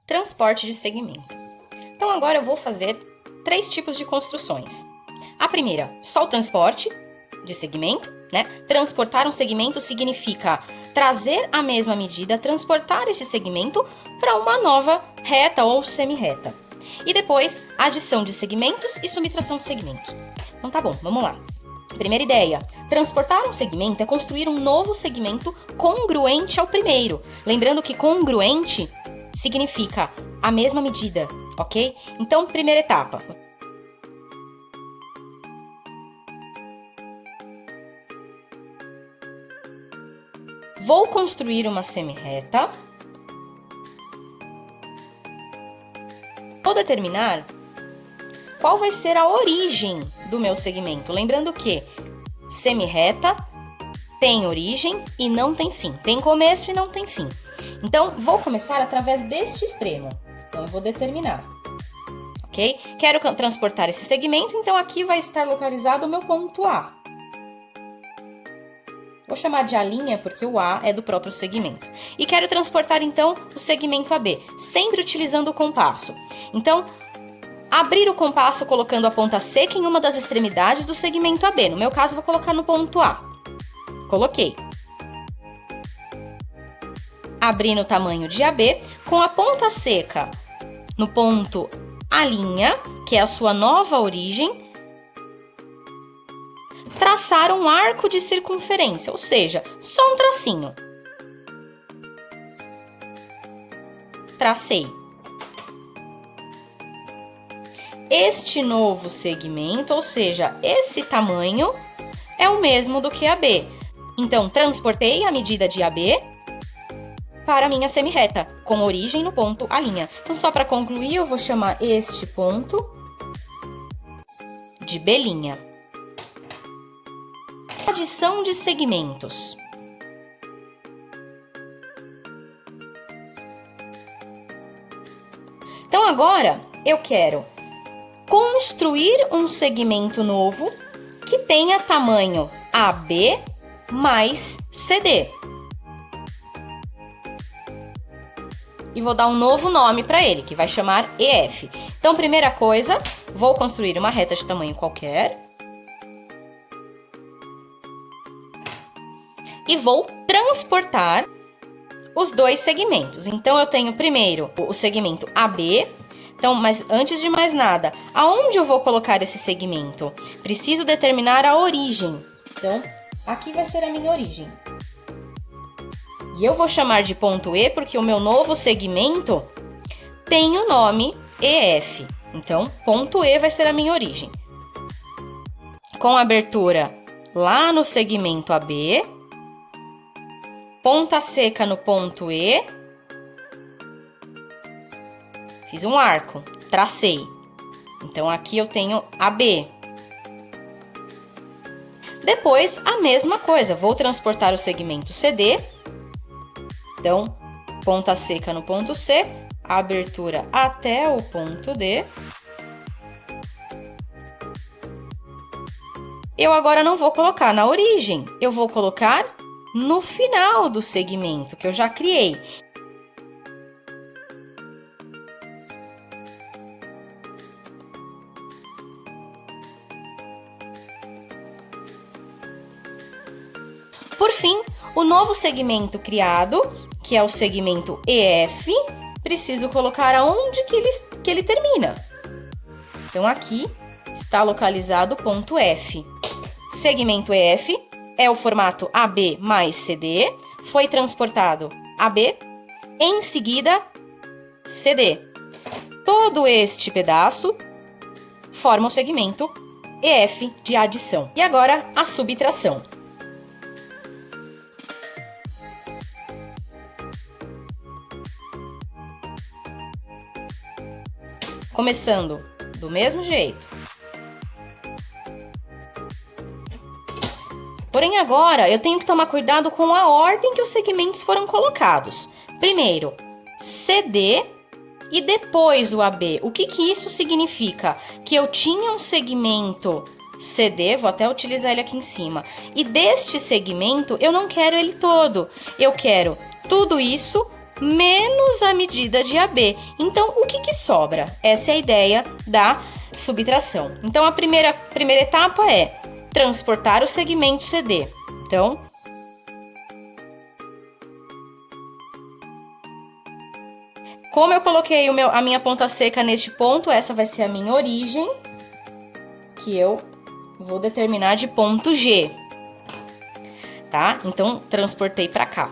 Transporte de segmento. Então agora eu vou fazer 3 tipos de construções. A primeira, só o transporte de segmento, né? Transportar um segmento significa trazer a mesma medida, transportar esse segmento para uma nova reta ou semi-reta. E depois, adição de segmentos e subtração de segmentos. Então tá bom, vamos lá. Primeira ideia, transportar um segmento é construir um novo segmento congruente ao primeiro. Lembrando que congruente significa a mesma medida, ok? Então, primeira etapa. Vou construir uma semi-reta. Vou determinar qual vai ser a origem do meu segmento. Lembrando que semi-reta tem origem e não tem fim. Tem começo e não tem fim. Então, vou começar através deste extremo. Então, eu vou determinar. Ok? Quero transportar esse segmento, então aqui vai estar localizado o meu ponto A. Vou chamar de A', porque o A é do próprio segmento. E quero transportar, então, o segmento AB, sempre utilizando o compasso. Então, abrir o compasso colocando a ponta seca em uma das extremidades do segmento AB. No meu caso, vou colocar no ponto A. Coloquei. Abri no tamanho de AB, com a ponta seca no ponto A', que é a sua nova origem, traçar um arco de circunferência, ou seja, só um tracinho. Tracei. Este novo segmento, ou seja, esse tamanho, é o mesmo do que AB. Então, transportei a medida de AB para a minha semi-reta, com origem no ponto A'. Então, só para concluir, eu vou chamar este ponto de B'. Adição de segmentos. Então, agora, eu quero construir um segmento novo que tenha tamanho AB mais CD. E vou dar um novo nome para ele, que vai chamar EF. Então, primeira coisa, vou construir uma reta de tamanho qualquer. E vou transportar os dois segmentos. Então, eu tenho primeiro o segmento AB. Então, mas antes de mais nada, aonde eu vou colocar esse segmento? Preciso determinar a origem. Então, aqui vai ser a minha origem. E eu vou chamar de ponto E porque o meu novo segmento tem o nome EF. Então, ponto E vai ser a minha origem. Com abertura lá no segmento AB. Ponta seca no ponto E. Fiz um arco, tracei. Então, aqui eu tenho AB. Depois, a mesma coisa. Vou transportar o segmento CD. Então, ponta seca no ponto C. Abertura até o ponto D. Eu agora não vou colocar na origem. Eu vou colocar no final do segmento que eu já criei. Por fim, o novo segmento criado, que é o segmento EF, preciso colocar aonde que ele termina. Então, aqui está localizado o ponto F. Segmento EF é o formato AB mais CD, foi transportado AB, em seguida CD. Todo este pedaço forma o segmento EF de adição. E agora, a subtração. Começando do mesmo jeito. Porém, agora eu tenho que tomar cuidado com a ordem que os segmentos foram colocados. Primeiro, CD e depois o AB. O que isso significa? Que eu tinha um segmento CD, vou até utilizar ele aqui em cima, e deste segmento eu não quero ele todo. Eu quero tudo isso menos a medida de AB. Então, o que sobra? Essa é a ideia da subtração. Então, a primeira etapa é transportar o segmento CD. Então, como eu coloquei a minha ponta seca neste ponto, essa vai ser a minha origem, que eu vou determinar de ponto G, tá? Então, transportei para cá.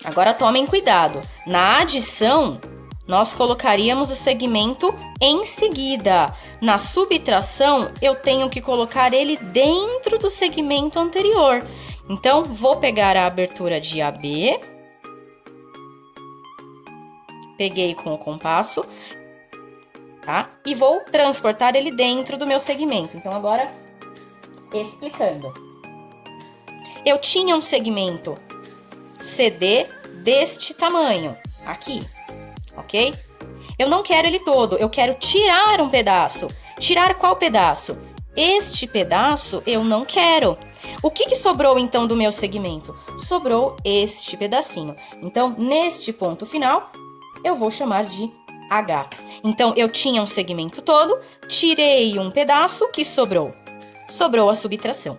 Agora, tomem cuidado. Na adição, nós colocaríamos o segmento em seguida. Na subtração, eu tenho que colocar ele dentro do segmento anterior. Então, vou pegar a abertura de AB. Peguei com o compasso, tá? E vou transportar ele dentro do meu segmento. Então, agora, explicando. Eu tinha um segmento CD deste tamanho, aqui, ok? Eu não quero ele todo, eu quero tirar um pedaço. Tirar qual pedaço? Este pedaço eu não quero. O que sobrou, então, do meu segmento? Sobrou este pedacinho. Então, neste ponto final, eu vou chamar de H. Então, eu tinha um segmento todo, tirei um pedaço, que sobrou? Sobrou a subtração.